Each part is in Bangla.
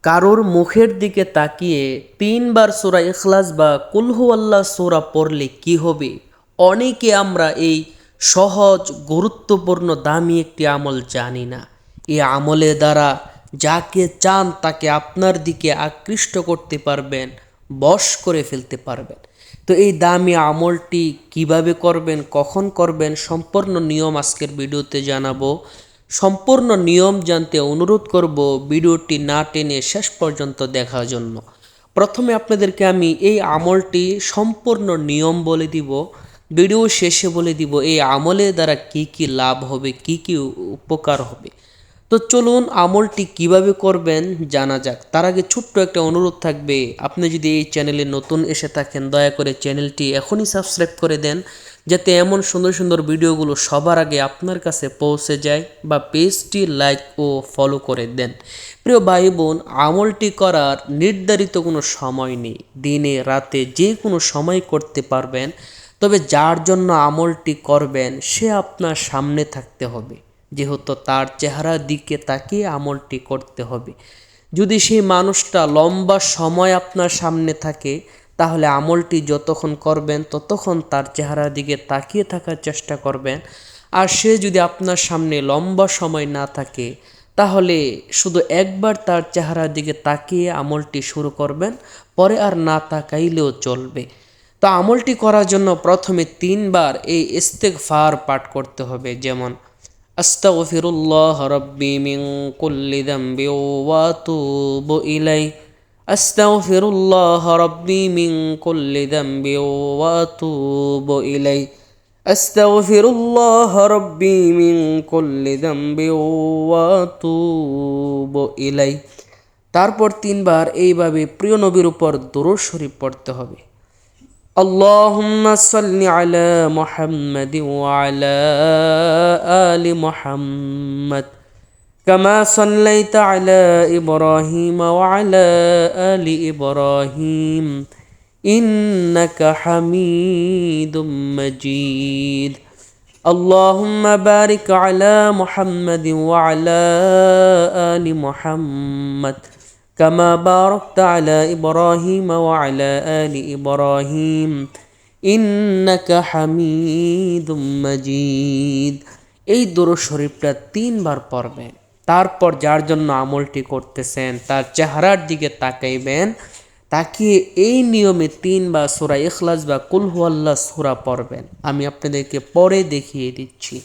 কারোর মুখের দিকে তাকিয়ে 3 বার সূরা ইখলাস বা কুল হুয়াল্লাহ সূরা পড়লে কি হবে? অনেকে আমরা এই সহজ, গুরুত্বপূর্ণ, দামি একটি আমল জানি না। এই আমলের দ্বারা যাকে চান তাকে আপনার দিকে আকৃষ্ট করতে পারবেন, বশ করে ফেলতে পারবেন। তো এই দামি আমলটি কিভাবে করবেন, কখন করবেন, সম্পূর্ণ নিয়ম আজকের ভিডিওতে জানাবো। সম্পূর্ণ নিয়ম জানতে অনুরোধ করব ভিডিওটি না টেনে শেষ পর্যন্ত দেখার জন্য। প্রথমে আপনাদেরকে আমি এই আমলটি সম্পূর্ণ নিয়ম বলে দিব, ভিডিও শেষে বলে দিব এই আমলের দ্বারা কি কি লাভ হবে, কি কি উপকার হবে। তো চলুন আমলটি কিভাবে করবেন জানা যাক। তার আগে ছোট্ট একটা অনুরোধ থাকবে, আপনি যদি এই চ্যানেলে নতুন এসে থাকেন দয়া করে চ্যানেলটি এখনই সাবস্ক্রাইব করে দেন, যাতে এমন সুন্দর সুন্দর ভিডিওগুলো সবার আগে আপনার কাছে পৌঁছে যায়, বা পেজটি লাইক ও ফলো করে দেন। প্রিয় ভাই বোন, আমলটি করার নির্ধারিত কোনো সময় নেই, দিনে রাতে যে কোনো সময় করতে পারবেন। তবে যার জন্য আমলটি করবেন সে আপনার সামনে থাকতে হবে, যেহেতু তার চেহারার দিকে তাকিয়ে আমলটি করতে হবে। যদি সেই মানুষটা লম্বা সময় আপনার সামনে থাকে, তাহলে আমলটি যতক্ষণ করবেন ততক্ষণ তার চেহারার দিকে তাকিয়ে থাকার চেষ্টা করবেন। আর সে যদি আপনার সামনে লম্বা সময় না থাকে, তাহলে শুধু একবার তার চেহারার দিকে তাকিয়ে আমলটি শুরু করবেন, পরে আর না তাকাইলেও চলবে। তো আমলটি করার জন্য প্রথমে 3 বার এই ইস্তেগফার পাঠ করতে হবে, যেমন আস্তাগফিরুল্লাহ রাব্বি মিন কুল্লি যামবি ওয়া আতুবু ইলাইহি, আস্তাগফিরুল্লাহ রাব্বি মিন কুল্লি যামবি ওয়া আতুবু ইলাইহি, আস্তাগফিরুল্লাহ রাব্বি মিন কুল্লি যামবি ওয়া আতুবু ইলাইহি। তারপর 3 বার এইভাবে প্রিয় নবীর উপর দুরূদ শরীফ পড়তে হবে। اللهم صل على محمد وعلى آل محمد كما صليت على إبراهيم وعلى آل إبراهيم إنك حميد مجيد اللهم بارك على محمد وعلى آل محمد كما باركت على إبراهيم وعلى آل إبراهيم إنك حميد مجيد। এই দুরূদ শরীফটা 3 বার পড়বেন। তারপর যার জন্য আমলটি করতেছেন তার চেহারার দিকে তাকাইবেন, তাকিয়ে এই নিয়মে 3 বার সূরা ইখলাস বা কুল হুয়াল্লাহ সূরা পড়বেন। আমি আপনাদেরকে পড়ে দেখিয়ে দিচ্ছি।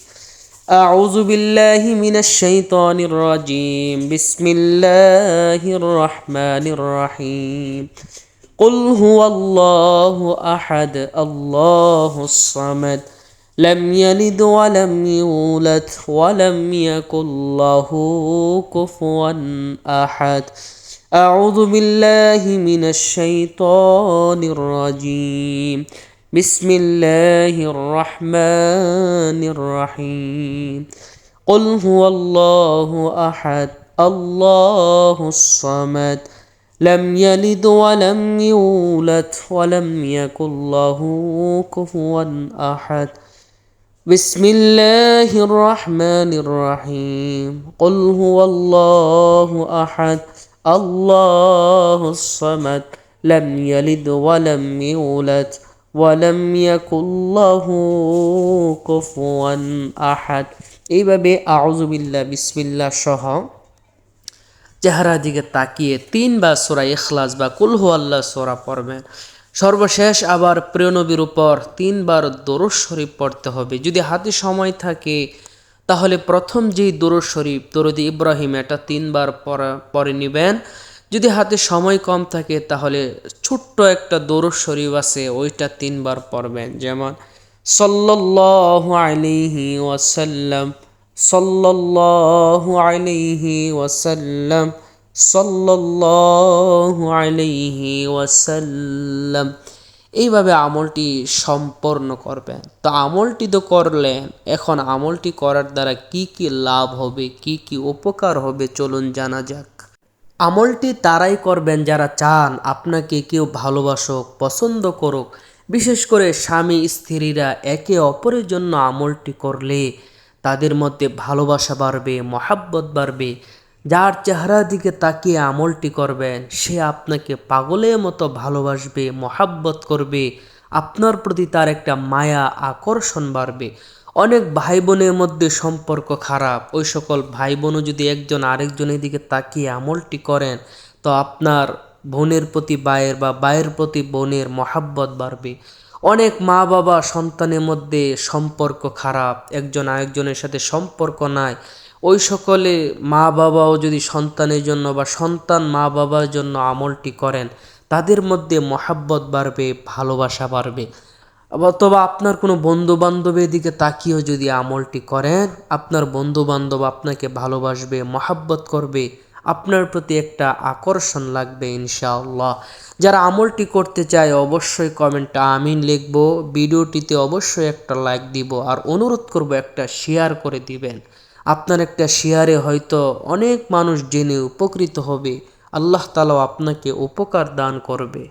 أعوذ بالله من الشيطان الرجيم بسم الله الرحمن الرحيم قل هو الله أحد الله الصمد لم يلد ولم يولد ولم يكن له كفوا أحد أعوذ بالله من الشيطان الرجيم بسم الله الرحمن الرحيم قل هو الله أحد الله الصمد لم يلد ولم يولد ولم يكن له كفوا أحد بسم الله الرحمن الرحيم قل هو الله أحد الله الصمد لم يلد ولم يولد ওয়ালাম ইয়াকুল্লাহু কুফুয়ান আহাদ। এইভাবে আউযু বিল্লাহ বিসমিল্লাহ সহ চেহারার দিকে তাকিয়ে 3 বার সূরা ইখলাস বা কুল হুয়াল্লাহ সূরা পড়বেন। সর্বশেষ আবার প্রিয় নবীর উপর 3 বার দরুদ শরীফ পড়তে হবে। যদি হাতে সময় থাকে তাহলে প্রথম যেই দরুদ শরীফ দরুদ ইব্রাহিম, এটা 3 বার পড়ে নেবেন। যদি হাতে সময় কম থাকে তাহলে ছোট্ট একটা দরুদ শরীফ আছে, ওইটা 3 বার পড়বেন, যেমন সাল্লাল্লাহু আলাইহি ওয়াসাল্লাম, সাল্লাল্লাহু আলাইহি ওয়াসাল্লাম, সাল্লাল্লাহু আলাইহি ওয়াসাল্লাম। এইভাবে আমলটি সম্পূর্ণ করবেন। তো আমলটি তো করলেন, এখন আমলটি করার দ্বারা কি কি লাভ হবে, কি কি উপকার হবে চলুন জানা যাক। আমলটি তারাই করবেন যারা চান আপনাকে কেউ ভালোবাসুক, পছন্দ করুক। বিশেষ করে স্বামী স্ত্রীরা একে অপরের জন্য আমলটি করলে তাদের মধ্যে ভালোবাসা বাড়বে, মহাব্বত বাড়বে। যার চেহারার দিকে তাকিয়ে আমলটি করবেন সে আপনাকে পাগলের মতো ভালোবাসবে, মহাব্বত করবে, আপনার প্রতি তার একটা মায়া আকর্ষণ বাড়বে। অনেক ভাই বোনের মধ্যে সম্পর্ক খারাপ, ওই সকল ভাই বোনও যদি একজন আরেকজনের দিকে তাকিয়ে আমলটি করেন তো আপনার বোনের প্রতি ভাইয়ের বা ভাইয়ের প্রতি বোনের মহাব্বত বাড়বে। অনেক মা বাবা সন্তানের মধ্যে সম্পর্ক খারাপ, একজন আরেকজনের সাথে সম্পর্ক নাই, ওই সকলে মা বাবাও যদি সন্তানের জন্য বা সন্তান মা বাবার জন্য আমলটি করেন তাদের মধ্যে মহাব্বত বাড়বে, ভালোবাসা বাড়বে। অথবা আপনার কোনো বন্ধু বান্ধবের দিকে তাকিয়েও যদি আমলটি করেন আপনার বন্ধু বান্ধব আপনাকে ভালোবাসবে, মহাব্বত করবে, আপনার প্রতি একটা আকর্ষণ লাগবে ইনশাআল্লাহ। যারা আমলটি করতে চায় অবশ্যই কমেন্টে আমিন লিখব, ভিডিওটিতে অবশ্যই একটা লাইক দিব, আর অনুরোধ করব একটা শেয়ার করে দিবেন। আপনার একটা শেয়ারে হয়তো অনেক মানুষ জেনে উপকৃত হবে, আল্লাহ তাআলা আপনাকে উপকার দান করবে।